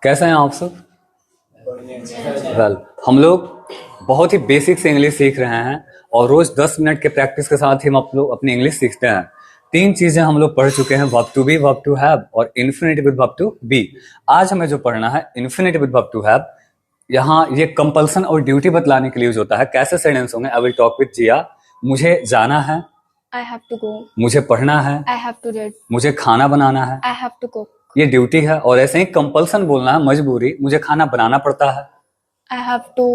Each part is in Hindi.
कैसे हैं आप सब? वेल, हम लोग बहुत ही बेसिक से इंग्लिश सीख रहे हैं और रोज 10 मिनट के प्रैक्टिस के साथ ही हम लोग अपनी इंग्लिश सीखते हैं। 3 चीजें हम लोग पढ़ चुके हैं, verb to be, verb to have और infinitive with verb to be. आज हमें जो पढ़ना है infinitive with verb to have, यहाँ ये कंपल्सन और ड्यूटी बतलाने के लिए यूज होता है। कैसे सेंटेंस होंगे? आई विल टॉक विद जिया, मुझे जाना है, I have to go. मुझे पढ़ना है, I have to read. मुझे खाना बनाना है, I have to cook. ये ड्यूटी है। और ऐसे ही कंपल्सन बोलना है, मजबूरी, मुझे खाना बनाना पड़ता है, I have to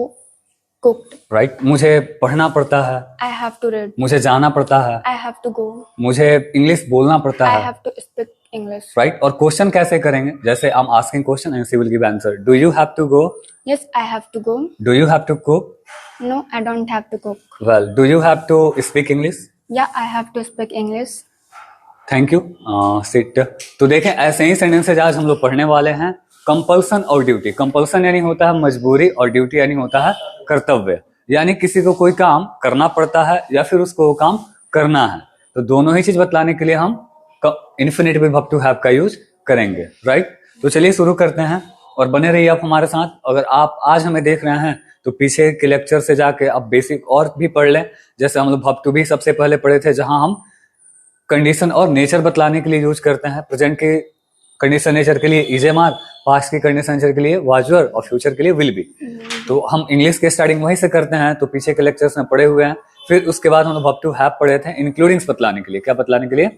cook. Right. मुझे पढ़ना पड़ता है, I have to read. मुझे जाना पड़ता है, I have to go. मुझे इंग्लिश बोलना पड़ता I है, have to speak English. Right. और क्वेश्चन कैसे करेंगे? जैसे I am asking question and she will give answer. Do you have to go? Yes, I have to go. Do you have to cook? No, I don't have to cook. Well, do you have to speak English? Yeah, I have to speak English. Thank you. Sit. तो देखें, ऐसे ही सेंटेंसेज आज हम लोग पढ़ने वाले हैं। कंपल्सन और ड्यूटी। कंपल्सन यानी होता है मजबूरी और ड्यूटी यानी होता है कर्तव्य, यानी किसी को कोई काम करना पड़ता है या फिर उसको वो काम करना है। तो दोनों ही चीज बतलाने के लिए हम infinitive with verb to have का यूज करेंगे, राइट। तो चलिए शुरू करते हैं और बने रहिए आप हमारे साथ। अगर आप आज हमें देख रहे हैं तो पीछे के लेक्चर से जाके आप बेसिक और भी पढ़ लें। जैसे हम लोग वर्ब टू बी सबसे पहले पढ़े थे, जहां हम कंडीशन और नेचर बतलाने के लिए यूज करते हैं। प्रेजेंट की कंडीशन नेचर के लिए इज एम आर, पास्ट की कंडीशन नेचर के लिए वाज वर और फ्यूचर के लिए विल बी। तो हम इंग्लिश के स्टार्टिंग वहीं से करते हैं, तो पीछे के लेक्चर्स में पढ़े हुए हैं। फिर उसके बाद हम वर्ब टू हैव पढ़े थे इंक्लूडिंग्स बतलाने के लिए। क्या बतलाने के लिए?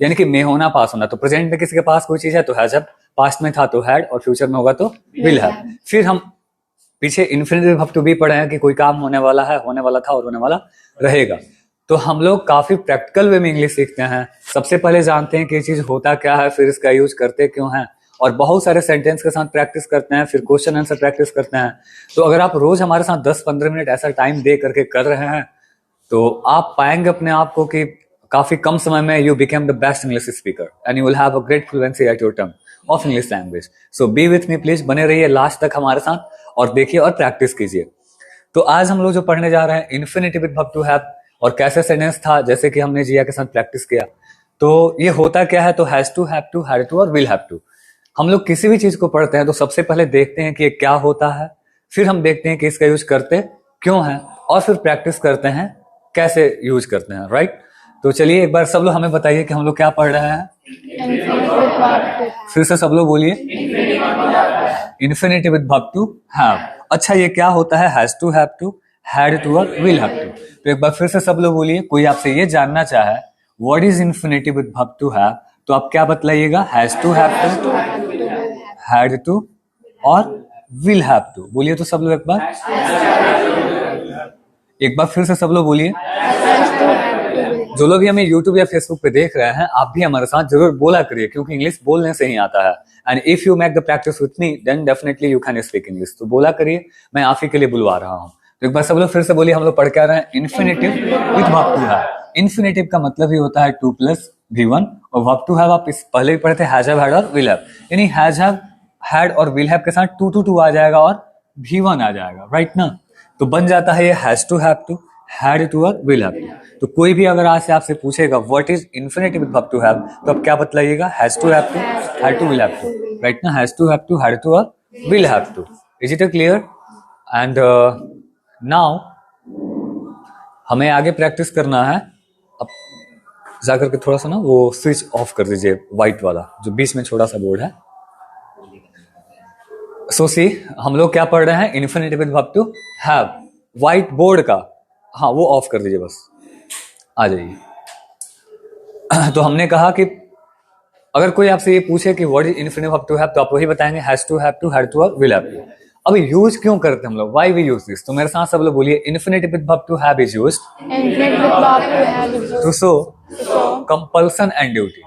यानी कि मे होना, पास होना। तो प्रेजेंट में किसी के पास कोई चीज है तो हैज, पास्ट में था तो हैड और फ्यूचर में होगा तो विल हैव। फिर हम पीछे इन्फिनिटिव वर्ब टू बी पढ़े हैं कि कोई काम होने वाला है, होने वाला था और होने वाला रहेगा। तो हम लोग काफी प्रैक्टिकल वे में इंग्लिश सीखते हैं। सबसे पहले जानते हैं कि ये चीज होता क्या है, फिर इसका यूज करते क्यों है, और बहुत सारे सेंटेंस के साथ प्रैक्टिस करते हैं, फिर क्वेश्चन आंसर प्रैक्टिस करते हैं। तो अगर आप रोज हमारे साथ 10-15 मिनट ऐसा टाइम दे करके कर रहे हैं तो आप पाएंगे अपने आप को कि काफी कम समय में you became the best English speaker and you will have a great fluency at your term of English language. So B with me please, बने रहिए लास्ट तक हमारे साथ और देखिए और प्रैक्टिस कीजिए। तो आज हम लोग जो पढ़ने जा रहे हैं infinitive with verb to have, और कैसे सेंटेंस था जैसे कि हमने जिया के साथ प्रैक्टिस किया। तो ये होता क्या है? तो has to, have to, had to और विल हैव टू। हम लोग किसी भी चीज को पढ़ते हैं तो सबसे पहले देखते हैं कि ये क्या होता है, फिर हम देखते हैं कि इसका यूज करते क्यों है, और फिर प्रैक्टिस करते हैं कैसे यूज करते हैं, राइट। तो चलिए एक बार सब लोग हमें बताइए कि हम लोग क्या पढ़ रहे हैं। फिर से सब लोग बोलिए, infinitive with verb to have. अच्छा, ये क्या होता है? Has to, have to, had to और विल हैव टू। तो एक बार फिर से सब लोग बोलिए। कोई आपसे ये जानना चाहे what is infinitive with verb to have, तो आप क्या बतलाइएगा? Has to, have to, had to और विल हैव टू। बोलिए तो सब लोग एक बार फिर से सब लोग बोलिए। जो लोग भी हमें YouTube या Facebook पे देख रहे हैं, आप भी हमारे साथ जरूर बोला करिए, क्योंकि इंग्लिश बोलने से ही आता है। And if you make the practice with me then definitely you can speak English. तो बोला करिए, मैं आप ही के लिए बुलवा रहा हूँ। तो एक बार सब लोग फिर से बोलिए। हम लोग पढ़ क्या रहे हैं? Infinitive with verb to have. Infinitive का मतलब ही होता है 2 + V1, और वर्ब टू हैव आप इस पहले भी पढ़े थे, हैज हैव, हैड और विल हैव। यानी हैज हैव, हैड और विल हैव के साथ 2 आ जाएगा और V1 आ जाएगा, राइट ना। तो बन जाता है ये has to, have to, had to और विल हैव टू। तो कोई भी अगर आज से आपसे पूछेगा what is infinitive with verb to have, तो आप क्या बतलाइएगा? Has to, have to, had to, will have to, right ना। Has to, have to, had to और will have to. Is it clear? And now हमें आगे प्रैक्टिस करना है। अब जाकर के थोड़ा सा ना वो स्विच ऑफ कर दीजिए, व्हाइट वाला जो बीच में छोटा सा बोर्ड है। सो सी, हम लोग क्या पढ़ रहे हैं? Infinitive with verb to have. Whiteboard का, हाँ, वो ऑफ कर दीजिए बस, आ जाइए। तो हमने कहा कि अगर कोई आपसे ये पूछे कि what is infinitive verb to have, तो आप वही बताएंगे has to, have to, had to और विल हैव टू। अब यूज क्यों करते हैं हम लोग? Why we use this? तो मेरे साथ सब लोग बोलिए, infinitive with verb to have is used to show compulsion and duty.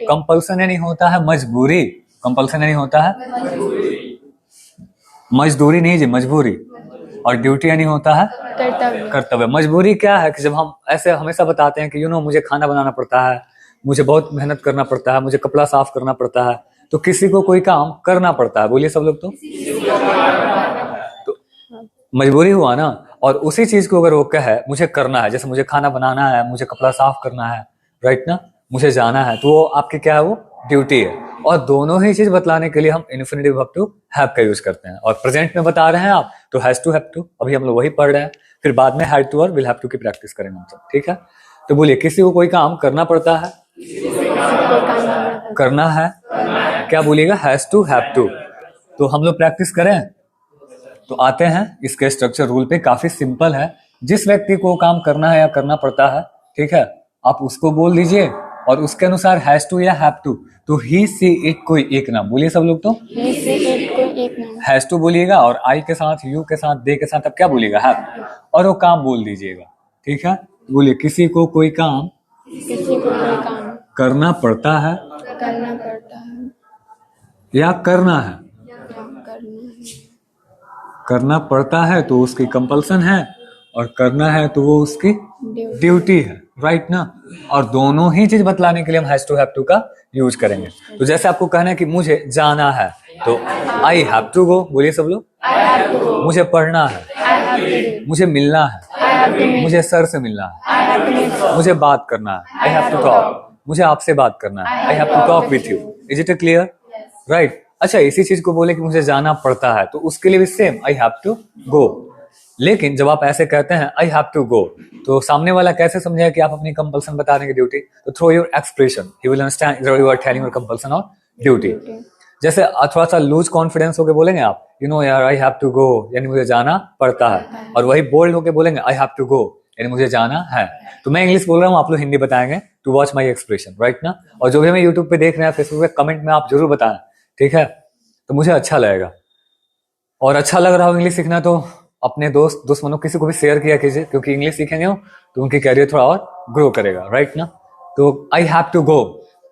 Compulsion यानी होता है मजबूरी, कंपल्सन यानी होता है मजदूरी, नहीं जी, मजबूरी। और ड्यूटी यानी होता है कर्तव्य। मजबूरी क्या है? कि जब हम ऐसे हमेशा बताते हैं कि मुझे खाना बनाना पड़ता है, मुझे बहुत मेहनत करना पड़ता है, मुझे कपड़ा साफ करना पड़ता है, तो किसी को कोई काम करना पड़ता है। बोलिए सब लोग। तो मजबूरी हुआ ना। और उसी चीज को अगर वो कहे मुझे करना है, जैसे मुझे खाना बनाना है, मुझे कपड़ा साफ करना है, राइट ना, मुझे जाना है, तो वो आपकी क्या है? वो ड्यूटी है। और दोनों ही चीज बतलाने के लिए हम इन्फिनिटिव वर्ब टू हैव का यूज करते हैं। और प्रेजेंट में बता रहे हैं आप तो हैज टू हैव टू, अभी हम लोग वही पढ़ रहे हैं। फिर बाद में हैड टू और विल हैव टू की प्रैक्टिस करेंगे हम सब, ठीक है। तो बोलिए किसी को कोई काम करना पड़ता है, करना है, क्या बोलिएगा, हैज टू हैव टू। तो हम लोग प्रैक्टिस करें तो आते हैं इसके स्ट्रक्चर रूल पे। काफी सिंपल है, जिस व्यक्ति को काम करना है या करना पड़ता है, ठीक है, आप उसको बोल दीजिए और उसके अनुसार हैज टू या हैव टू। तो ही सी इट कोई एक नाम, बोलिए सब लोग। तो he she it कोई एक नाम। हैज टू बोलिएगा और आई के साथ, यू के साथ, दे के साथ अब क्या बोलिएगा, हैव, और वो काम बोल दीजिएगा, ठीक है। बोलिए किसी को कोई काम किसी को कोई काम करना पड़ता है करना पड़ता है या करना है। या करना है। करना पड़ता है तो उसकी कंपल्सन है और करना है तो वो उसकी ड्यूटी ड्यूटी है, राइट ना। और दोनों ही चीज बतलाने के लिए हम हैज टू हैव टू का यूज करेंगे। तो जैसे आपको कहना है कि मुझे जाना है तो आई हैव टू गो, बोलिए सब लोग। I have to go मुझे पढ़ना है, I have to read मुझे मिलना है, I have to meet मुझे सर से मिलना है, I have to meet मुझे बात करना है, आई हैव टू टॉक, मुझे आपसे बात करना है, I have to talk with you. Is it clear, right. अच्छा, इसी चीज को बोले कि मुझे जाना पड़ता है तो उसके लिए भी same, I have to go. लेकिन जब आप ऐसे कहते हैं आई हैव टू गो, तो सामने वाला कैसे समझेगा कि आप अपनी कंपल्सन बता रहे हैं ड्यूटी। तो थ्रू योर एक्सप्रेशन ही will understand you are telling your compulsion और ड्यूटी। जैसे थोड़ा सा लूज कॉन्फिडेंस होके बोलेंगे आप, यू नो यार आई हैव टू गो, यानी मुझे जाना पड़ता है। और वही बोल्ड होके बोलेंगे आई हैव टू गो, यानी मुझे जाना है। तो मैं इंग्लिश बोल रहा हूँ, आप लोग हिंदी बताएंगे to watch my expression, right ना। और जो भी हमें यूट्यूब पे देख रहे हैं, फेसबुक पे, कमेंट में आप जरूर बताएं, ठीक है, तो मुझे अच्छा लगेगा। और अच्छा लग रहा हो इंग्लिश सीखना तो अपने दोस्त दुश्मनों किसी को भी शेयर किया कीजिए, क्योंकि इंग्लिश सीखेंगे हो तो उनकी कैरियर थोड़ा और ग्रो करेगा, राइट ना। तो आई हैव टू गो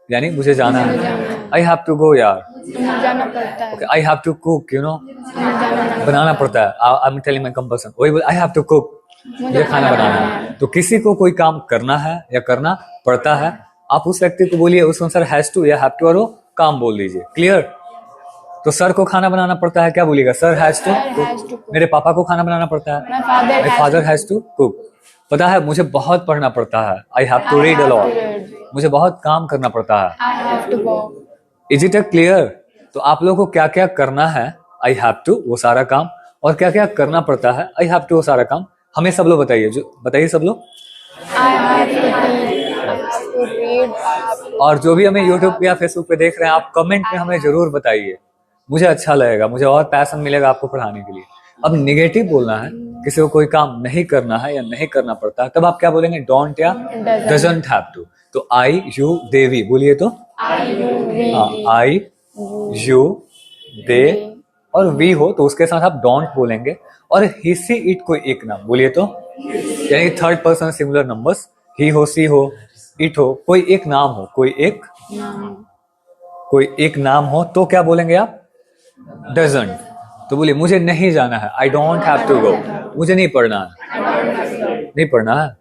यानी मुझे जाना है, आई हैव टू गो यार, मुझे जाना पड़ता है। I have to cook, you know, मुझे जाना बनाना पड़ता है। I am telling my compulsion, वही बोल आई हैव टू कुक, मुझे खाना बनाना है। तो किसी को कोई काम करना है या करना पड़ता है, आप उस व्यक्ति को बोलिए उस अनुसार हैज टू या हैव टू और वो काम बोल दीजिए, क्लियर। तो सर को खाना बनाना पड़ता है, क्या बोलिएगा, सर हैज टू कुक। मेरे पापा को खाना बनाना पड़ता है, my father has to cook. पता है मुझे बहुत पढ़ना पड़ता है, I have to read a lot, मुझे बहुत काम करना पड़ता है, I have to walk is it clear. तो आप लोगों को क्या क्या करना है, आई हैव टू वो सारा काम, और क्या क्या करना पड़ता है, आई हैव टू वो सारा काम, हमें सब लोग बताइए, जो बताइए सब लोग। I have to eat I have to read I have to और जो भी हमें यूट्यूब या फेसबुक पे देख रहे हैं, आप कमेंट में हमें जरूर बताइए, मुझे अच्छा लगेगा, मुझे और पैशन मिलेगा आपको पढ़ाने के लिए। अब निगेटिव बोलना है, किसी को कोई काम नहीं करना है या नहीं करना पड़ता है, तब आप क्या बोलेंगे, डोंट या डजंट हैव टू। तो आई यू दे वी बोलिए, तो I you we हाँ, आई यू दे और वी हो तो उसके साथ आप डोंट बोलेंगे। और ही सी इट कोई एक नाम बोलिए, तो यानी थर्ड पर्सन सिंगुलर नंबर्स, ही हो, सी हो, इट हो, कोई एक नाम हो, कोई एक नाम हो तो क्या बोलेंगे आप, डजंट। तो बोलिए मुझे नहीं जाना है, I don't have to go, मुझे नहीं पढ़ना है, नहीं पढ़ना है,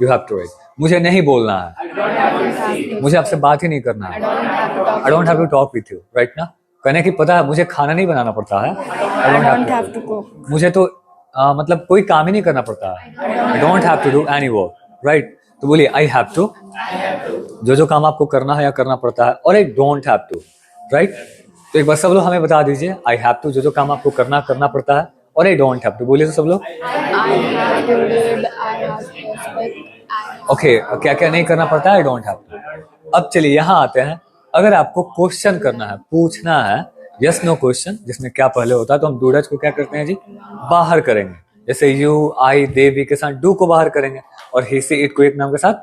यू हैव टू राइट। मुझे नहीं बोलना है, मुझे आपसे बात ही नहीं करना है, I don't have to talk with you, right ना। कहने की पता है मुझे खाना नहीं बनाना पड़ता है, आई I don't don't have to cook मुझे तो मतलब कोई काम ही नहीं करना पड़ता है, I don't have to do any work, right. तो बोलिए आई हैव टू जो काम आपको करना है या करना पड़ता है, और I don't have to, right. तो एक बार सब लोग हमें बता दीजिए, आई हैव टू जो काम आपको करना पड़ता है, और आई डोंट हैव टू बोलिए तो सब लोग। I have to read I have to speak okay क्या क्या नहीं करना पड़ता है, आई डोंट हैव टू। अब चलिए यहाँ आते हैं, अगर आपको क्वेश्चन करना है, पूछना है, यस नो क्वेश्चन जिसमें क्या पहले होता है, तो हम डू डज को क्या करते हैं जी, बाहर करेंगे। जैसे यू आई दे वी के साथ डू को बाहर करेंगे, और ही सी इट को एक नाम के साथ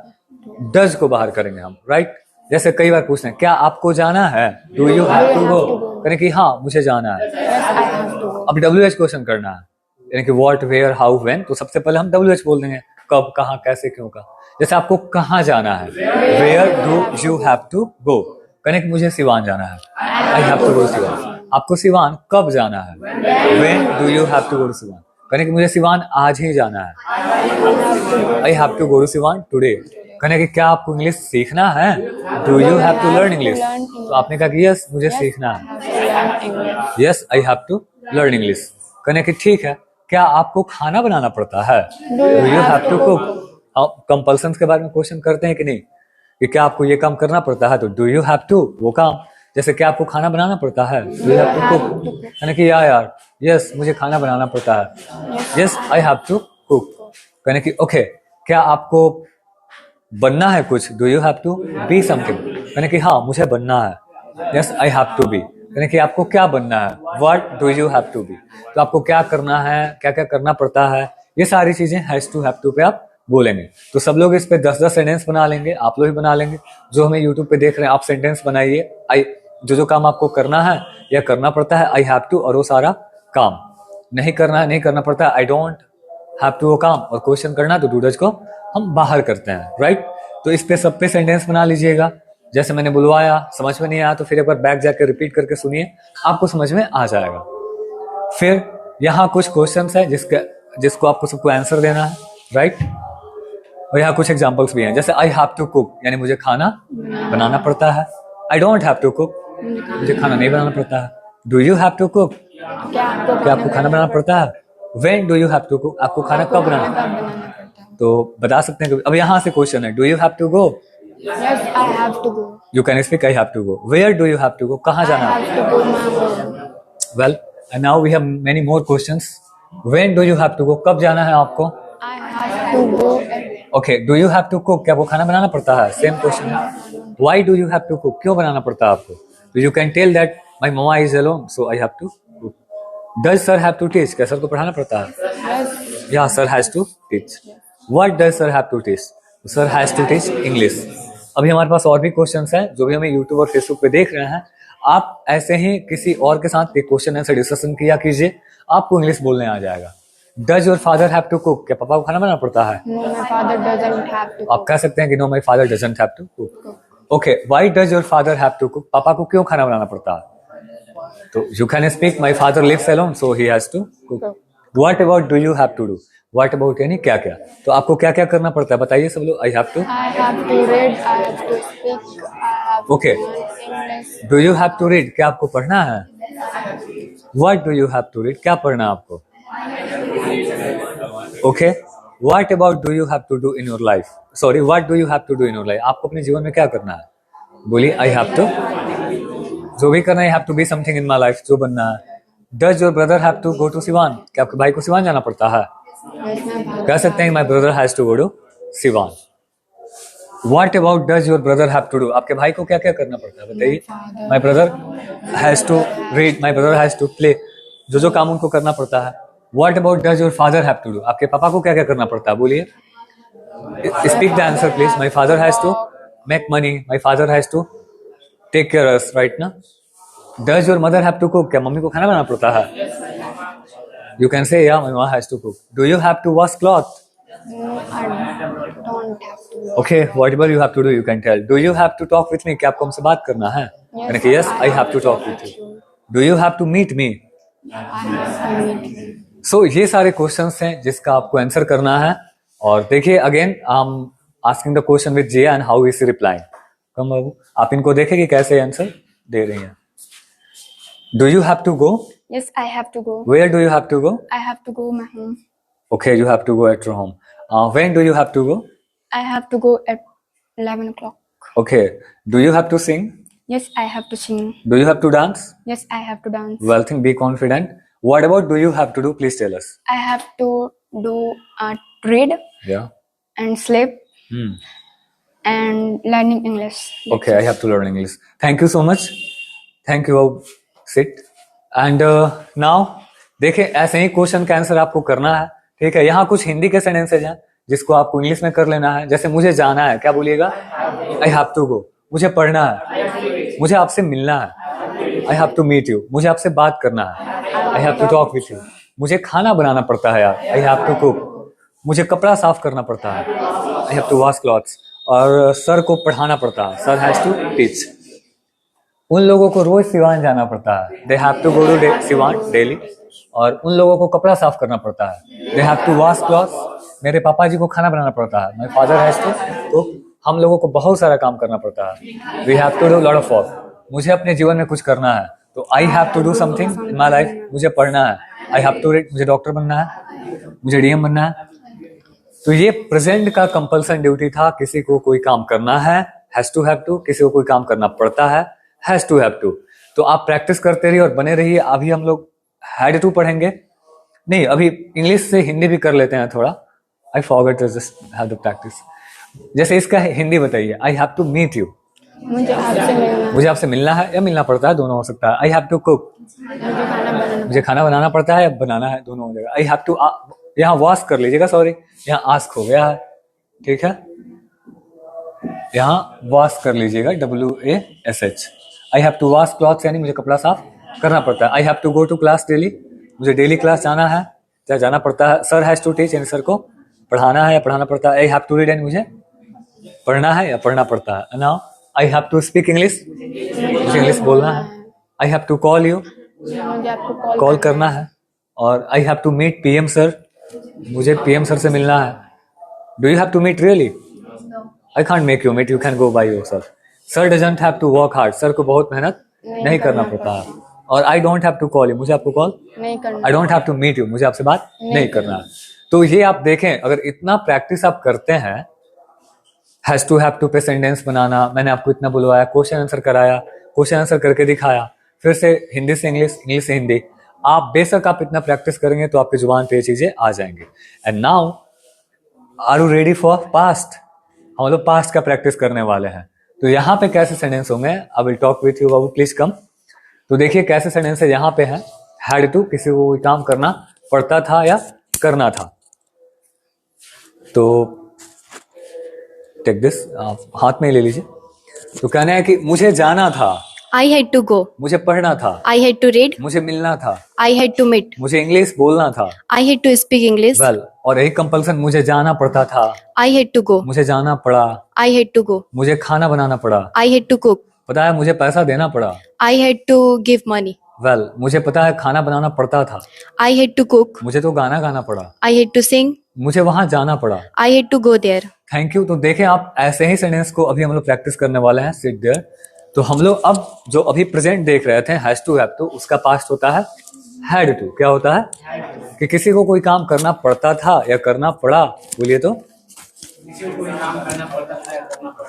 डज को बाहर करेंगे हम, राइट। जैसे कई बार पूछते हैं क्या आपको जाना है, do you have to go, करें कि हाँ मुझे जाना है। Yes I have to go अब डब्ल्यू एच क्वेश्चन करना है, यानी कि व्हाट, वेयर, हाउ, व्हेन, तो सबसे पहले हम डब्ल्यू एच बोल देंगे, कब, कहाँ, कैसे, क्यों का। जैसे आपको कहाँ जाना है, where do you have to go, करें कि मुझे सिवान जाना है, I have to go Siwan. आपको सिवान कब जाना है, when do you have to go to Siwan, करें कि मुझे सिवान आज ही जाना है, I have to go to Siwan today. कहने कि क्या आपको इंग्लिश सीखना है, do you have to learn English, तो आपने कहा कि यस मुझे सीखना है, I have to learn English yes I have to learn English. कहने कि ठीक है, क्या आपको खाना बनाना पड़ता है, do you have to cook. आप कंपल्सन के बारे में क्वेश्चन करते हैं कि नहीं, कि क्या आपको ये काम करना पड़ता है, तो डू यू हैव टू वो काम। जैसे क्या आपको खाना बनाना पड़ता है? Do you have to cook? यानी कि यार यस मुझे खाना बनाना पड़ता है। Yes I have to cook. यानी कि ओके क्या आपको बनना है कुछ? Do you have to be something? यानी कि हाँ मुझे बनना है। Yes I have to be. यानी कि आपको क्या बनना है? What do you have to be? तो आपको क्या करना है, क्या क्या करना पड़ता है, ये सारी चीजें हैज टू पे आप बोलेंगे। तो सब लोग इस पे 10-10 सेंटेंस बना लेंगे, आप लोग भी बना लेंगे। जो हमें यूट्यूब पे देख रहे हैं आप सेंटेंस बनाइए। आई जो काम आपको करना है या करना पड़ता है आई हैव टू, और वो सारा काम नहीं करना है नहीं करना पड़ता है आई डोंट हैव टू वो काम, और क्वेश्चन करना है तो डू डज को हम बाहर करते हैं, राइट। तो इस पे सब पे सेंटेंस बना लीजिएगा। जैसे मैंने बुलवाया, समझ में नहीं आया तो फिर एक बार बैक जाकर रिपीट करके सुनिए, आपको समझ में आ जाएगा। फिर यहाँ कुछ क्वेश्चंस है जिसको आपको सबको आंसर देना है, राइट। और यहाँ कुछ एग्जांपल्स भी हैं, जैसे आई हैव टू कुक यानी मुझे खाना बनाना पड़ता है। I don't have to cook मुझे खाना नहीं बनाना पड़ता है। Do you have to cook क्या आपको खाना बनाना पड़ता है? When do you have to cook आपको खाना कब बनाना पड़ता है? तो बता सकते हैं। अब यहाँ से क्वेश्चन है, do you have to go? Yes, I have to go. You can speak I have to go. Where do you have to go? कहाँ जाना I have to go my home. Well, and now we have many more questions. When do you have to go? कब जाना है आपको? I have to go. Okay, do you have to cook? क्या आपको खाना बनाना पड़ता है? Same question है। Why do you have to cook? क्यों बनाना पड़ता है आपको? So you can tell that my mama is alone, so I have to cook. Does sir have to teach? क्या सर को पढ़ाना पड़ता है? Yes. Yeah, sir has to teach. What does sir have to teach? Sir has to teach English. अभी हमारे पास और भी क्वेश्चंस हैं जो भी हमें यूट्यूब और फेसबुक पे देख रहे हैं। आप ऐसे ही किसी और के साथ एक क्वेश्चन आंसर डिस्कशन किया कीजिए, आपको इंग्लिश बोलने आ जाएगा। Does your father have to cook? क्या पापा को खाना बनाना पड़ता है? No, my father doesn't have to. आप कह सकते हैं कि no my father doesn't have to cook. Okay, why does your father have to cook? पापा को क्यों खाना बनाना पड़ता है? तो you can speak my father lives alone so he has to cook. What about do you have to do? What about यानी क्या क्या। तो आपको क्या क्या करना पड़ता है बताइए सब लोग। I have to, I have to read. I have to speak. I have Okay. to learn English. Do you have to read? क्या आपको पढ़ना है? What do you have to read? क्या पढ़ना है आपको? Okay, what about do you have to do in your life? Sorry, what do you have to do in your life? आपको अपने जीवन में क्या करना है? बोलिए आई हैव टू। जो भी करना है, have to be something in my life, जो बनना है। Does your brother have to go to Siwan? क्या आपके भाई को सिवान जाना पड़ता है? Yes, my father. कह सकते हैं my brother has to go to Siwan. What about does your brother have to do? आपके भाई को क्या क्या करना पड़ता है बताइए। My brother has to read, my brother has to play, जो काम उनको करना पड़ता है। What about does your father have to do? आपके पापा को क्या क्या करना पड़ता है? बोलिए, speak the answer please. My father has to make money, my father has to take care us, right ना। Does your mother have to cook? क्या मम्मी को खाना बनाना पड़ता है? You can say, yeah, my mom has to cook. Do you have to wash cloth? No, I don't have to. Okay, whatever you have to do, you can tell. Do you have to talk with me? क्या आपको हमसे बात करना है? यानी कि yes, I have to talk with you. Do you have to meet me? I have to meet you. So ये सारे क्वेश्चंस हैं जिसका आपको आंसर करना है। और देखिए again I'm asking the question with Jia and how is he replying. कम बाबू आप इनको देखें कि कैसे आंसर दे रही हैं। Do you have to go? Yes, I have to go. Where do you have to go? I have to go my home. Okay, you have to go at your home. When do you have to go? I have to go at 11 o'clock. Okay. Do you have to sing? Yes, I have to sing. Do you have to dance? Yes, I have to dance. Well, think, be confident. What about do you have to do? Please tell us. I have to do read Yeah. and sleep Hmm. and learning English. Okay, I have to learn English. Thank you so much. Thank you. Sit. And now देखिए ऐसे ही क्वेश्चन का आंसर आपको करना है, ठीक है। यहाँ कुछ हिंदी के सेंटेंसेज हैं जिसको आपको इंग्लिश में कर लेना है। जैसे मुझे जाना है, क्या बोलिएगा? I have to go. मुझे पढ़ना है, मुझे आपसे मिलना है, I have to meet you. मुझे आपसे बात करना है, I have to talk with you. मुझे खाना बनाना पड़ता है यार, आई हैव टू कुक। मुझे कपड़ा साफ करना पड़ता है, I have to wash clothes. और सर को पढ़ाना पड़ता है, सर हैज टू टीच। उन लोगों को रोज सिवान जाना पड़ता है, they have to go to Siwan daily. और उन लोगों को कपड़ा साफ करना पड़ता है, they have to wash clothes. मेरे पापा जी को खाना बनाना पड़ता है, माय फादर हैज टू। तो हम लोगों को बहुत सारा काम करना पड़ता है, we have to do lot of work. मुझे अपने जीवन में कुछ करना है, तो I have to do something in my life. मुझे पढ़ना है, आई हैव टू रीड। मुझे डॉक्टर बनना है, मुझे डीएम बनना है। तो ये प्रेजेंट का कंपल्सन ड्यूटी था। किसी को कोई काम करना है, हैज टू हैव टू। किसी को कोई काम करना पड़ता है, हैज टू हैव टू। तो आप प्रैक्टिस करते रहिए और बने रहिए। अभी हम लोग हैड टू पढ़ेंगे, नहीं अभी इंग्लिश से हिंदी भी कर लेते हैं थोड़ा। I forgot to just have the practice. जैसे इसका हिंदी बताइए, I have to meet you. मुझे आपसे मिलना, मुझे आपसे मिलना है या मिलना पड़ता है, दोनों हो सकता है। आई हैव टू कुक, मुझे खाना बनाना पड़ता है या बनाना है, दोनों हो जाएगा। आई हैव टू, यहाँ वॉश कर लीजिएगा, सॉरी यहाँ आस्क हो गया है, ठीक है, यहाँ वॉश कर लीजिएगा, WASH। I have to wash clothes यानी मुझे कपड़ा साफ करना पड़ता है। I have to go to class daily, मुझे डेली क्लास जाना है या जाना पड़ता है। सर हैज टू टीच यानी सर को पढ़ाना है या पढ़ाना पड़ता है। आई हैव टू रीड यानी मुझे पढ़ना है या पढ़ना पड़ता है। Now I have to speak English, मुझे इंग्लिश बोलना है। I have to call you, मुझे आपको कॉल करना है। और I have to meet PM sir, मुझे PM सर से मिलना है। Do you have to meet really? I can't make you meet, you can go by yourself. Sir doesn't have to work hard, sir को बहुत मेहनत नहीं करना पड़ता है। और I don't have to call you, मुझे आपको कॉल नहीं करना। I don't have to meet you, मुझे आपसे बात नहीं करना है। तो ये आप देखें, अगर इतना प्रैक्टिस आप करते हैं, हैज टू हैव टू पे सेंटेंस बनाना, मैंने आपको इतना बुलवाया, क्वेश्चन आंसर कराया, क्वेश्चन आंसर करके दिखाया, फिर से हिंदी से इंग्लिश, इंग्लिश से हिंदी, आप बेशक आप इतना प्रैक्टिस करेंगे तो आपकी जुबान पे ये चीजें आ जाएंगी। And now are you ready for past? हम लोग पास्ट का प्रैक्टिस करने वाले हैं। तो यहाँ पे कैसे सेंटेंस होंगे, I will talk with you, Babu please come. तो देखिए कैसे सेंटेंस है। यहाँ पे है हैड टू, किसी को कोई काम करना पड़ता था या करना था। तो टेक दिस, आप हाथ में ले लीजिए। तो कहना है कि मुझे जाना था, I had to go, मुझे पढ़ना था, I had to read, मुझे मिलना था, I had to meet, मुझे इंग्लिश बोलना था। I had to speak English, well, और यही कंपल्सन, मुझे जाना पड़ता था, I had to go, मुझे जाना पड़ा, I had to go, मुझे खाना बनाना पड़ा, I had to cook, पता है मुझे पैसा देना पड़ा। I had to give money, well, मुझे पता है खाना बनाना पड़ता था, I had to cook, मुझे तो गाना गाना पड़ा, I had to sing, मुझे वहां जाना पड़ा। I had to go there. Thank you. तो देखें आप ऐसे ही सेंटेंस को अभी हम लोग प्रैक्टिस करने वाले हैं, सिट देयर। तो हम लोग अब जो अभी प्रेजेंट देख रहे थे हैज टू हैव टू, उसका पास्ट होता है हैड टू। क्या होता है कि किसी को कोई काम करना पड़ता था या करना पड़ा, बोलिए तो,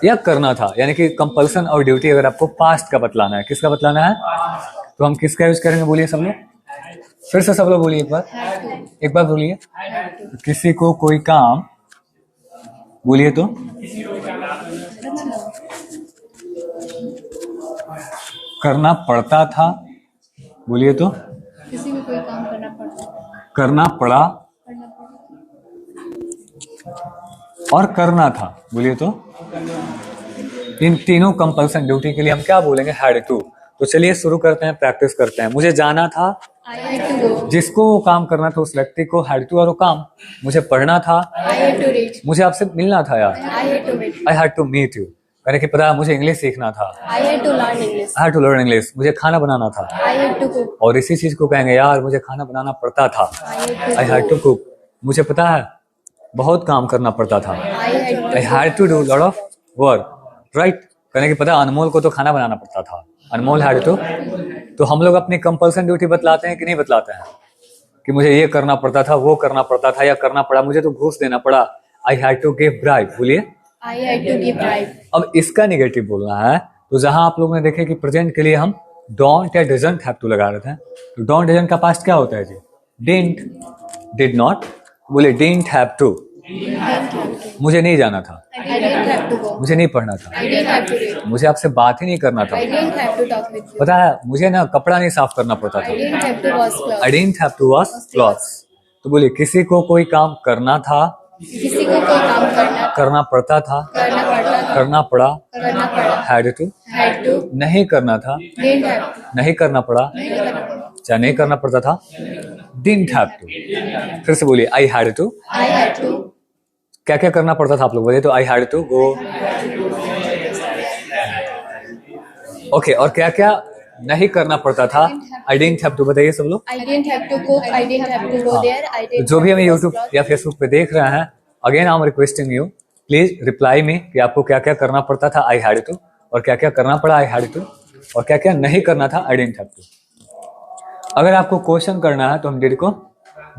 या करना था, यानी कि कंपल्सन और ड्यूटी अगर आपको पास्ट का बतलाना है, किसका बतलाना है, तो हम किसका यूज करेंगे, बोलिए सब लोग, फिर से सब लोग बोलिए एक बार बोलिए। किसी को कोई काम, बोलिए तो, करना पड़ता था, बोलिए तो, किसी को कोई काम करना पड़ता, करना पड़ा, और करना था, बोलिए तो। इन तीनों कंपल्सन ड्यूटी के लिए हम क्या बोलेंगे, हैड टू। तो चलिए शुरू करते हैं, प्रैक्टिस करते हैं। मुझे जाना था, I had to go, जिसको वो काम करना था उस व्यक्ति को हैड टू और वो काम। मुझे पढ़ना था, I had to read, मुझे आपसे मिलना था यार, I had to meet, I had to meet you. कहने की पता है मुझे इंग्लिश सीखना था, I had to learn English, I had to learn English. मुझे खाना बनाना था, I had to cook, और इसी चीज को कहेंगे यार मुझे खाना बनाना पड़ता था, आई हैड टू कुक। मुझे पता है बहुत काम करना पड़ता था, I had to do lot of work, right. कहने की पता है अनमोल को तो खाना बनाना पड़ता था, अनमोल हैड टू। तो हम लोग अपनी कंपल्सन ड्यूटी बतलाते हैं कि नहीं बतलाते हैं, कि मुझे ये करना पड़ता था, वो करना पड़ता था, या करना पड़ा, मुझे तो घूस देना पड़ा, I had to give bribe, बोलिए। I had to give bribe, अब इसका निगेटिव बोलना है, तो जहां आप लोगों ने देखे कि प्रेजेंट के लिए हम डोंट या डजंट हैव टू लगा रहे थे, तो डोंट डजंट का पास्ट क्या होता है जी, डिडंट, डिड नॉट, बोले डिडंट हैव टू, मुझे नहीं जाना था, I didn't have to go, मुझे नहीं पढ़ना था, I didn't have to read, मुझे आपसे बात ही नहीं करना था, I didn't have to talk with you, पता है मुझे ना कपड़ा नहीं साफ करना पड़ता I था, didn't have to wash clothes, I didn't have to wash clothes. तो बोलिए किसी को कोई काम करना था, किसी को कोई काम करना पड़ता था, करना पड़ता था, करना पड़ा, करना पड़ा, हैड टू, had to, नहीं करना था, didn't have to, नहीं करना पड़ा, नहीं करना पड़ा, चाहे नहीं करना पड़ता था, डिडंट हैव टू। फिर से बोलिए I had to. I had to, क्या क्या करना पड़ता था आप लोग बोलिए तो, I had to go, okay. और क्या क्या नहीं करना पड़ता था, आई डिडंट हैव टू, बताइए सब लोग। I didn't have to cook, I didn't have to go there, I तो didn't जो भी हमें have to wash YouTube clothes. या फेसबुक पे देख रहे हैं, again I am requesting you, please reply me कि आपको क्या क्या करना पड़ता था, आई हैड टू, और क्या क्या करना पड़ा, आई हैड टू, और क्या क्या नहीं करना था, आई डिडंट हैव टू। अगर आपको क्वेश्चन करना है तो हम डिड को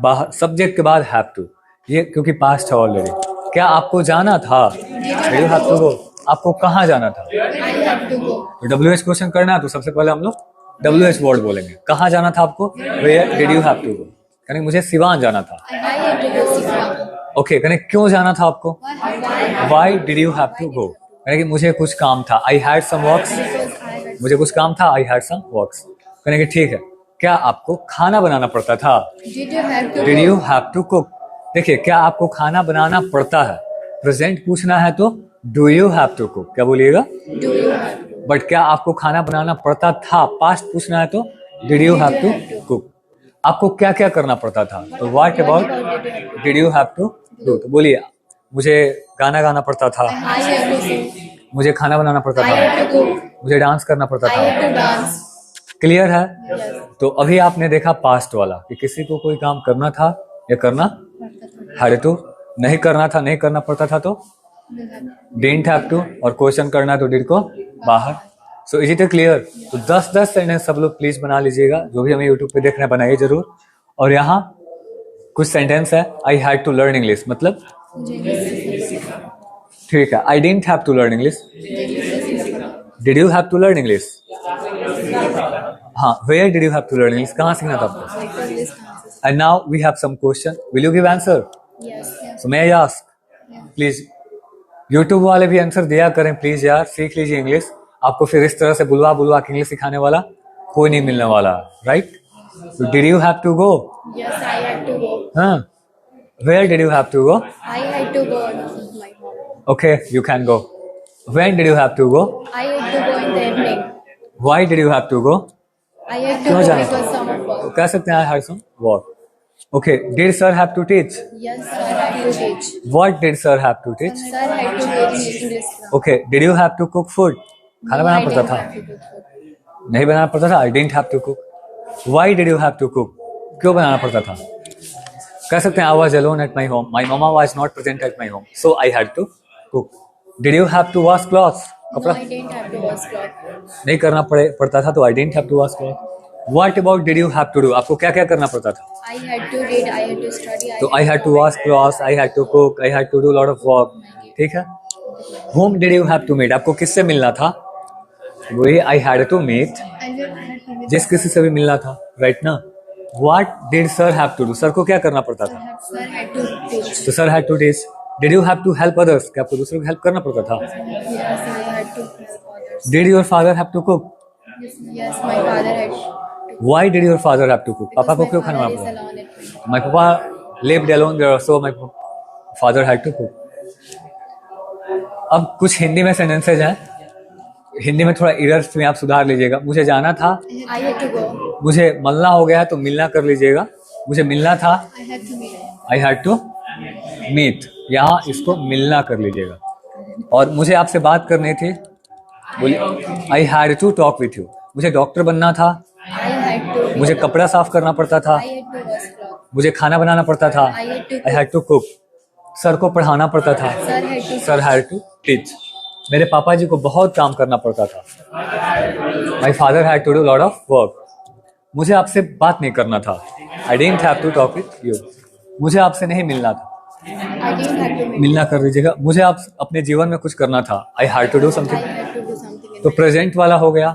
बाहर, सब्जेक्ट के बाद हैव टू, ये क्योंकि पास्ट है ऑलरेडी। क्या आपको जाना था, यू हैव टू गो, आपको कहाँ जाना था? I had to go. तो WH क्वेश्चन करना है तो सबसे पहले हम लोग WH वर्ड बोलेंगे। कहाँ जाना था आपको? Where did you have to go? यानी मुझे सिवान जाना था। I had to go Sivan. Okay, यानी क्यों जाना था आपको? Why did you have to go? यानी कि मुझे कुछ काम था। I had some works. Because I had. मुझे कुछ काम था। I had some works. यानी कि ठीक है। क्या आपको खाना बनाना पड़ता था? Did you have to Did go? you have to cook? देखिए, क्या आपको खाना बनाना पड़ता है? प्रेजेंट पूछना है तो do you have to cook? क्या बोलिएगा? Do you have to? But क्या आपको खाना बनाना पड़ता था? पास्ट पूछना है तो did you have to cook? आपको क्या क्या करना पड़ता था? तो what about did you have to do? तो बोलिए, मुझे गाना गाना पड़ता था, I had to sing. मुझे खाना बनाना पड़ता I था, had to cook. मुझे डांस करना पड़ता I था। had to dance. क्लियर है? Yes. तो अभी आपने देखा पास्ट वाला कि किसी को कोई काम करना था या करना है तो नहीं करना था, नहीं करना पड़ता था तो डिडंट हैव टू, और क्वेश्चन करना है तो डिड को बाहर। So is it clear? तो 10-10 सेंटेंस सब लोग प्लीज बना लीजिएगा, जो भी हमें यूट्यूब पे देख रहे हैं बनाइए जरूर। और यहाँ कुछ सेंटेंस है, I had to learn English, मतलब ठीक है, I didn't have to learn English, did you have to learn English? हाँ, where did you have to learn English, कहाँ सीखना था आपको? And now we have some question, will you give answer? Yes. Yes. So may I ask please? YouTube वाले भी आंसर दिया करें प्लीज यार, सीख लीजिए इंग्लिश। आपको फिर इस तरह से बुलवा बुलवा के इंग्लिश सिखाने वाला कोई नहीं मिलने वाला, राइट? तो did you have to go? Yes, I had to go. हाँ, where did you have to go? I had to go with my mom. Okay, you can go. When did you have to go? I had to go in the evening. Why did you have to go? I had to क्यों go जाना because था? some of तो work. कह सकते हैं I had some work. Okay, did sir have to teach? Yes, sir had to teach. What did sir have to teach? Sir had to teach English class. Okay, did you have to cook food? खाना No, बनाना I पड़ता didn't था? have to cook food. नहीं बनाना पड़ता था, I didn't have to cook. Why did you have to cook? क्यों बनाना पड़ता था? कह सकते हैं I was alone at my home, my mama was not present at my home, so I had to cook. Did you have to wash clothes? No, कपड़ा I didn't have to wash clothes. नहीं करना पड़ता था तो I didn't have to wash cloth. What about did you have to do? आपको क्या क्या करना पड़ता था? I had to read, I had to study. तो I had to wash clothes, I had to cook, I had to do lot of work, ठीक है? Whom did you have to meet? आपको किससे मिलना था? वही आई हैड टू मीट, जिस किसी से भी मिलना था, राइट ना? What did sir have to do? Sir को क्या करना पड़ता था? Sir had to teach. तो sir had to teach. Did you have to help others? क्या आपको दूसरों को हेल्प करना पड़ता था? Yes, I had to help others. Did your father have to cook? Yes, my father had to. Why did your father have to cook? पापा को Because क्यों my खाना father is बनाना पड़ा? alone at home. My papa lived alone there, so my father had to cook. अब कुछ हिंदी में सेंटेंसेज हैं, हिंदी में थोड़ा एरर्स में आप सुधार लीजिएगा। मुझे जाना था, I had to go. मुझे मलना हो गया तो मिलना कर लीजिएगा। मुझे मिलना था, I had to meet. I had to meet, यहाँ इसको मिलना कर लीजिएगा। और मुझे आपसे बात करनी थी, बोलिए I had to talk with you. मुझे डॉक्टर बनना था, I had to. मुझे कपड़ा साफ करना पड़ता था, I had to wash clothes. मुझे खाना बनाना पड़ता था, I had to. I had to cook. Sir को पढ़ाना पड़ता था, Sir had to. Sir had to teach. मेरे पापा जी को बहुत काम करना पड़ता था, my father had to do lot of work. मुझे आपसे बात नहीं करना था, I didn't have to talk with you. मुझे आपसे नहीं मिलना था, I didn't have to meet. मिलना कर लीजिएगा। मुझे आप अपने जीवन में कुछ करना था, I had to do I something. had to do something. In तो प्रेजेंट वाला हो गया,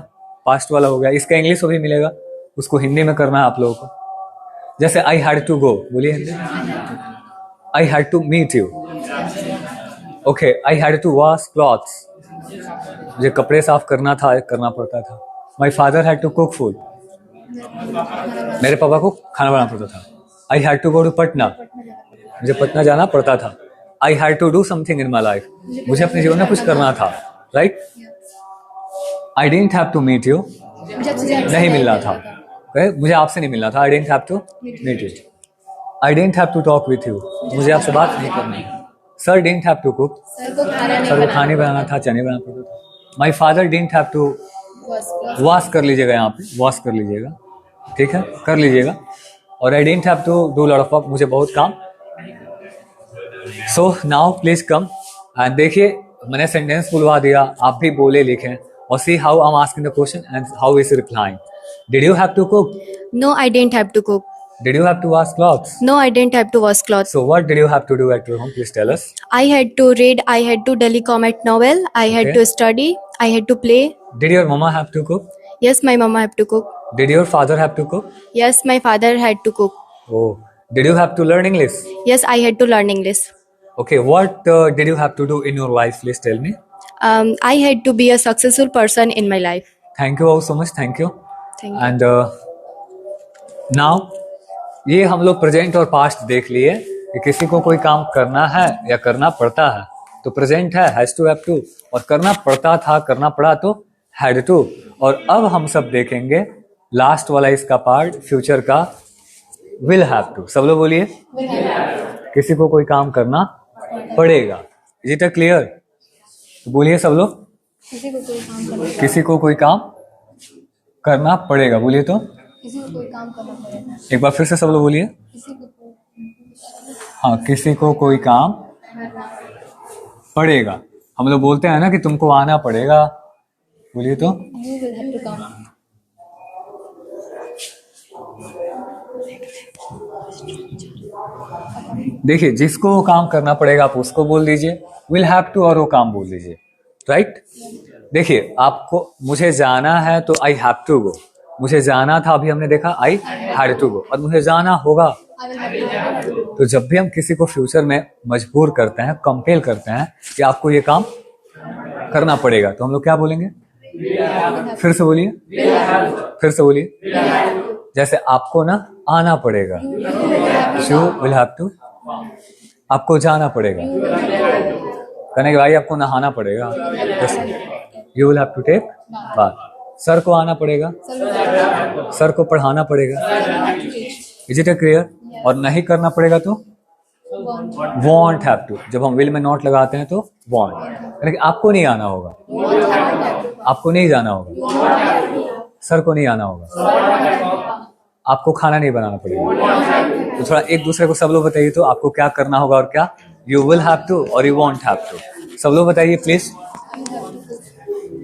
पास्ट वाला हो गया, इसका इंग्लिश में भी मिलेगा, उसको हिंदी में करना है आप लोगों को। जैसे आई हैड टू गो, बोलिए Hindi. I had to meet you. Okay, I had to wash clothes, मुझे कपड़े साफ करना था, करना पड़ता था। My father had to cook food, मेरे पापा को खाना बनाना पड़ता था। I had to go to Patna, मुझे पटना जाना पड़ता था। I had to do something in my life, मुझे अपने जीवन में कुछ करना था, right? I didn't have to meet you, नहीं मिलना था, मुझे आपसे नहीं मिलना था। I didn't have to meet you. I didn't have to talk with you, मुझे आपसे बात नहीं करनी। Sir didn't have to cook, Sir को खाना नहीं सर को बनाना. खाने बनाना था, चने बनाना पड़ता था। My father didn't have to Was close. Wash कर लीजिएगा, यहाँ पे वॉश कर लीजिएगा, ठीक है, कर लीजिएगा। और I didn't have to do lot of work, मुझे बहुत काम। So now please come and देखिए, मैंने सेंटेंस बुलवा दिया, आप भी बोले लिखें और see how I am asking the question and how is replying. Did you have to cook? No, I didn't have to cook. Did you have to wash clothes? No, I didn't have to wash clothes. So what did you have to do at your home? Please tell us. I had to read. I had to daily comment novel. I had Okay. to study. I had to play. Did your mama have to cook? Yes, my mama have to cook. Did your father have to cook? Yes, my father had to cook. Oh, did you have to learn English? Yes, I had to learn English. Okay, what did you have to do in your life? Please tell me. I had to be a successful person in my life. Thank you all so much. Thank you. Thank you. And now ये हम लोग प्रेजेंट और पास्ट देख लिए कि किसी को कोई काम करना है या करना पड़ता है तो प्रेजेंट है हैज टू हैव टू, और करना पड़ता था करना पड़ा तो हैड टू। और अब हम सब देखेंगे लास्ट वाला इसका पार्ट फ्यूचर का विल हैव टू। सब लोग बोलिए किसी को कोई काम करना पड़ेगा। Is it clear? तो बोलिए सब लोग किसी को कोई काम करना पड़ेगा। बोलिए तो किसी को कोई काम करना पड़ेगा। एक बार फिर से सब लोग बोलिए। हाँ, किसी को कोई काम पड़ेगा। हम लोग बोलते हैं ना कि तुमको आना पड़ेगा। बोलिए तो You will have to come. देखिए, जिसको काम करना पड़ेगा आप उसको बोल दीजिए, विल हैव टू और वो काम बोल दीजिए, राइट। देखिए, आपको मुझे जाना है तो आई हैव टू गो। मुझे जाना था अभी हमने देखा आई हैड टू गो, और मुझे जाना होगा। तो जब भी हम किसी को फ्यूचर में मजबूर करते हैं, कंपेल करते हैं कि आपको ये काम करना पड़ेगा, तो हम लोग क्या बोलेंगे? फिर से बोलिए, फिर से बोलिए। जैसे आपको ना आना पड़ेगा, यू विल हैव टू। आपको जाना पड़ेगा, कहने के भाई आपको नहाना पड़ेगा, you will have to take bath. Sir को आना पड़ेगा, सर को पढ़ाना पड़ेगा। Is it clear? और नहीं करना पड़ेगा तो वॉन्ट हैव टू। जब हम विल में नॉट लगाते हैं तो वॉन्ट, यानी कि आपको नहीं आना होगा, आपको नहीं जाना होगा, सर को नहीं आना होगा, आपको खाना नहीं बनाना पड़ेगा। तो थोड़ा एक दूसरे को सब लोग बताइए तो आपको क्या करना होगा और क्या? यू विल हैव टू और यू वॉन्ट हैव टू। सब लोग बताइए please.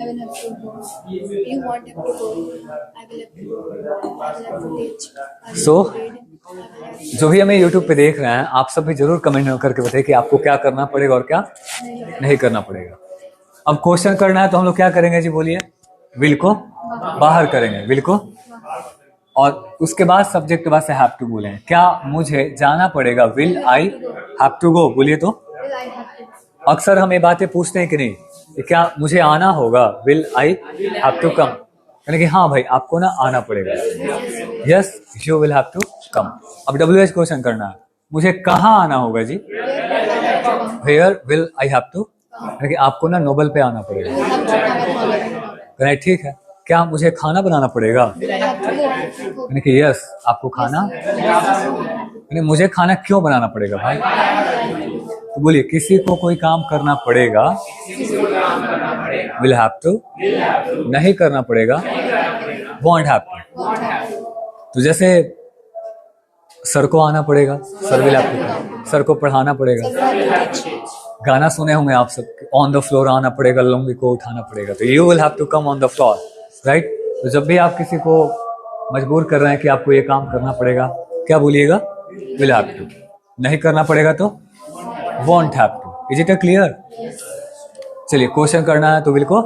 I will have to go. You won't have to go. I will have to go. I will have to teach. I will So, have to read. जो भी हमें YouTube पे देख रहे हैं, आप सब भी जरूर कमेंट करके बताइए कि आपको क्या करना पड़ेगा और क्या नहीं करना पड़ेगा। अब क्वेश्चन करना है तो हम लोग क्या करेंगे जी? बोलिए। विल को बाहर करेंगे, विल को, और उसके बाद सब्जेक्ट के बाद से हैव टू बोलेंगे। क्या मुझे जाना पड़ेगा? Will I have to go. बोलिए तो। Will I have to? अक्सर हम ये बातें पूछते हैं कि नहीं, कि क्या मुझे आना होगा? Will I have to come, यानी कि हाँ भाई आपको ना आना पड़ेगा। Yes, you will have to come. अब WH क्वेश्चन करना है, मुझे कहाँ आना होगा जी? Where will I have to, यानी कि आपको ना नोबल पे आना पड़ेगा। कहना ठीक है। क्या मुझे खाना बनाना पड़ेगा? यानी कि यस, आपको खाना, यानी मुझे खाना क्यों बनाना पड़ेगा भाई? तो बोलिए किसी को कोई काम करना पड़ेगा, विल हैव टू। नहीं करना पड़ेगा, वॉन्ट हैव टू। तो जैसे सर को आना पड़ेगा, sir will have to. Sir को पढ़ाना पड़ेगा, गाना सुने होंगे आप सब, ऑन द फ्लोर आना पड़ेगा, लुंगी को उठाना पड़ेगा, तो you will have to come on the floor, right. तो जब भी आप किसी को मजबूर कर रहे हैं कि आपको ये काम करना पड़ेगा, क्या बोलिएगा? Will have to. नहीं करना पड़ेगा तो won't have to. Is it clear? चलिए, क्वेश्चन करना है तो विल को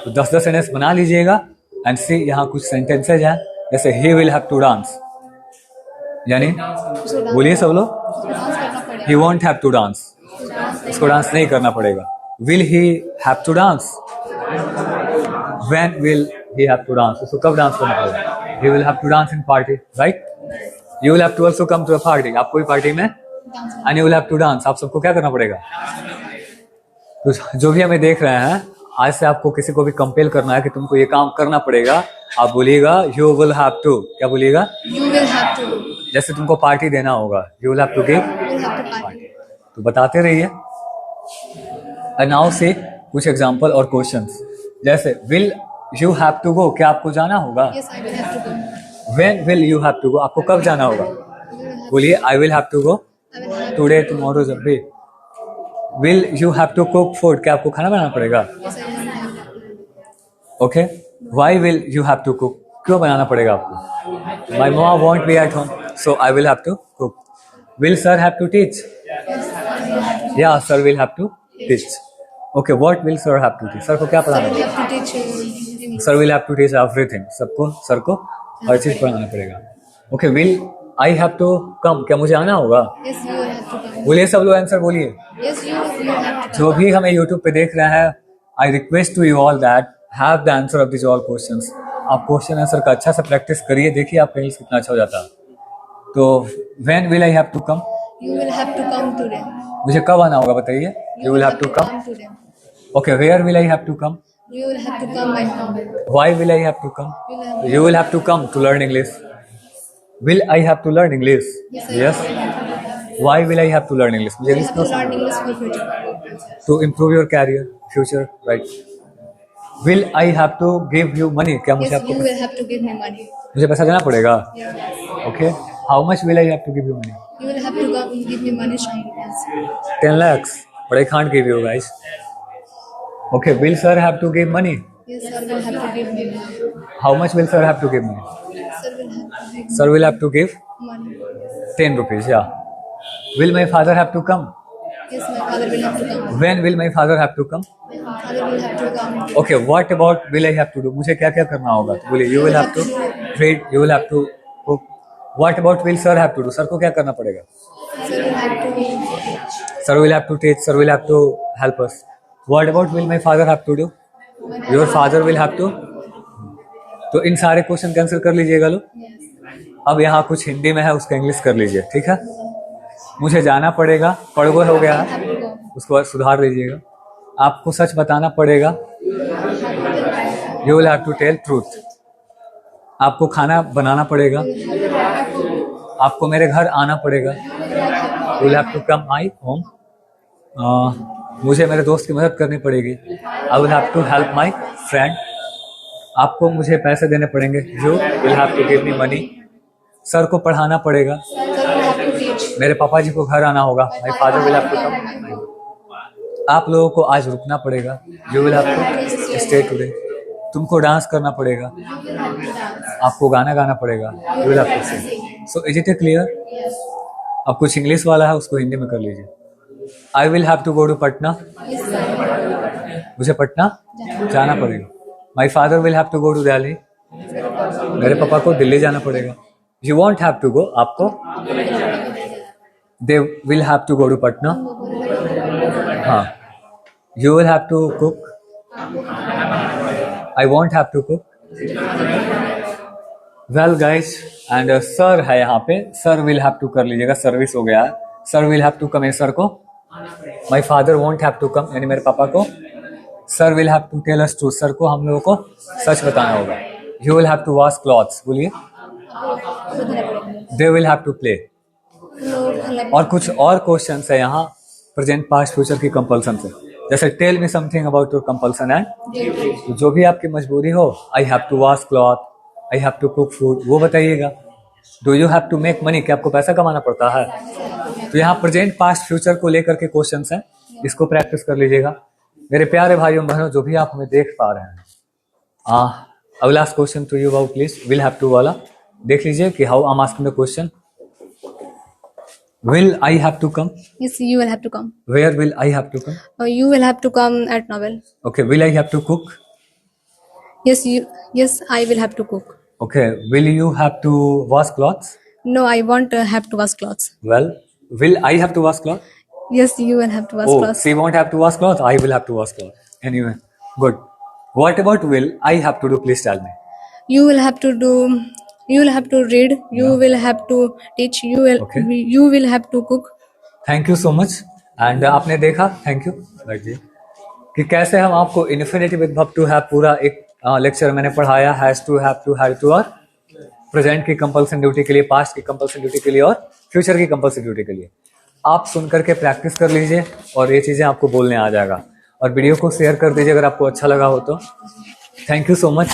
तो 10-10 सेंटेंस बना लीजिएगा। एंड सी, यहाँ कुछ सेंटेंसेज हैं, जैसे he will have to dance, यानी बोलिए सब लोग, he won't have to dance, उसको डांस नहीं करना पड़ेगा। Will he have to dance, when will he have to dance, उसको कब डांस करना पड़ेगा? He will have to dance in party, right. You will have to also come to a party, आप कोई पार्टी में, and you will have to dance, आप सबको क्या करना पड़ेगा? तो जो भी हमें देख रहे हैं, आज से आपको किसी को भी कंपेल करना है कि तुमको ये काम करना पड़ेगा, आप बोलिएगा यू विल हैव टू। क्या बोलिएगा? You will have to. जैसे तुमको पार्टी देना होगा, you will have to give Will have to party. तो बताते रहिए। एंड नाउ से कुछ एग्जांपल और क्वेश्चंस, जैसे will you have to go, क्या आपको जाना होगा? Yes, I will have to go. When will you have to go, आपको कब जाना होगा? बोलिए I will have to go I will have. Today, tomorrow, जब भी। Will you have to cook food, क्या आपको खाना बनाना पड़ेगा? Yes, I will have to. Okay. Why will you have to cook, क्यों बनाना पड़ेगा आपको? My mom won't be at home, So I will have to cook. Will sir have to teach? Yeah, sir will have to teach. Okay, what will sir have to teach? Sir को क्या Sir पढ़ाना will पड़ेगा? have to teach English. Sir will have to teach everything. सबको सर को हर चीज पढ़ाना पड़ेगा. Okay, will I have to come? क्या मुझे आना होगा? Yes, you will have to come. बोलिए सब लोग आंसर बोलिए. Yes, you have to come. जो भी हमें YouTube पे देख रहा है, I request to you all that have the answer of these all questions. आप क्वेश्चन आंसर का अच्छा से प्रैक्टिस करिए, देखिए आपका इंग्लिश कितना अच्छा हो जाता है. तो when will I have to come? You will have to come today. मुझे कब आना होगा बताइए. You will have to come. today. Okay, where will I have to come? You will have to come by now. Why will I have to come? You will have You will have to come to learn English. Will I have to learn English? Yes. Why will I have to learn English? मुझे You English have to क्यों learn English for future. to improve your career, future, right? Will I have to give you money? क्या मुझे Yes, आपको you will have to give me money. मुझे पैसा देना पड़ेगा? Yes. Okay. How much will I have to give you money? You will have to come give me money, Shines. 10 lakhs. But I can't give you guys. Okay. Will sir have to give money? Yes, sir will have to give me money. How much will sir have to give money? Sir will have to give Sir will have to give money. 10 rupees. Yeah. Will my father have to come? Yes, my father will have to come. When will my father have to come? My father will have to come. Okay, what about will I have to do? मुझे क्या क्या करना होगा? तो बोलिए you will have to read, you will have to cook. What about will sir have to do? Sir को क्या करना पड़ेगा? Sir will have to Sir will have to teach, sir will have to help us. What about will my father have to do? Your father will have to. तो इन सारे क्वेश्चन कैंसिल कर लीजिएगा लो. अब यहाँ कुछ हिंदी में है, उसका इंग्लिश कर लीजिए, ठीक है? मुझे जाना पड़ेगा, पढ़गो हो गया है, उसको बाद सुधार लीजिएगा. आपको सच बताना पड़ेगा. You will have to tell truth. आपको खाना बनाना पड़ेगा. आपको मेरे घर आना पड़ेगा. You will have to come my home. मुझे मेरे दोस्त की मदद करनी पड़ेगी. I will have to help my friend. आपको मुझे पैसे देने पड़ेंगे. You will have to give me money. Sir को पढ़ाना पड़ेगा. Sir will have to teach. मेरे पापा जी को घर आना होगा. My father will have to come. आप लोगों को आज रुकना पड़ेगा. You will have to stay today. तुमको डांस करना पड़ेगा. आपको गाना गाना पड़ेगा. You will have to sing. So is it clear? अब कुछ इंग्लिश वाला है, उसको हिंदी में कर लीजिए. I will have to go to Patna. Yes, sir. मुझे पटना जाना पड़ेगा. My father will have to go to Delhi. मेरे पापा को दिल्ली जाना पड़ेगा. You won't have to go. आपको they will have to go to Patna. हाँ. You will have to cook. I won't have to cook. Well guys, and sir है यहाँ पे. Sir will have to कर लीजिएगा. सर्विस हो गया है. Sir will have to come है सर को. My father won't have to come यानी मेरे पापा को. Sir will have to tell us truth. Sir को हम लोगों को सच बताना होगा. You will have to wash clothes. बोलिए. They will have to play. और कुछ और क्वेश्चंस है यहाँ प्रेजेंट पास्ट फ्यूचर की कंपल्सन से. जैसे tell me something about your compulsion and जो भी आपकी मजबूरी हो. I have to wash cloth, I have to cook food, वो बताइएगा. Do you have to make money, क्या आपको पैसा कमाना पड़ता है? तो यहाँ प्रेजेंट पास्ट फ्यूचर को लेकर के क्वेश्चंस हैं, इसको प्रैक्टिस कर लीजिएगा. मेरे प्यारे भाइयों बहनों जो भी आप हमें देख पा रहे हैं, I will ask question to you about please. Will have to वाला देख लीजिए कि how I am asking the question. Will I have to come? Yes, you will have to come. Where will I have to come? You will have to come at Novel. Okay, will I have to cook? Yes, I will have to cook. Okay, will you have to wash clothes? No, I won't have to wash clothes. Well, will I have to wash clothes? Yes, you will have to wash clothes. She won't have to wash clothes. I will have to wash clothes. Anyway, good. What about will I have to do? Please tell me. You will have to do. You will have to read. You will have to teach. Okay. You will have to cook. Thank you so much. And आपने देखा, थैंक यू जी, कि कैसे हम आपको infinitive with verb to have पूरा एक लेक्चर मैंने पढ़ाया. हैज टू, हैव टू और प्रेजेंट की कंपल्सन ड्यूटी के लिए, पास्ट की कंपल्सन ड्यूटी के लिए और फ्यूचर की कंपल्सन ड्यूटी के लिए. आप सुन करके प्रैक्टिस कर लीजिए और ये चीज़ें आपको बोलने आ जाएगा. और वीडियो को शेयर कर दीजिए अगर आपको अच्छा लगा हो तो. Thank you so much.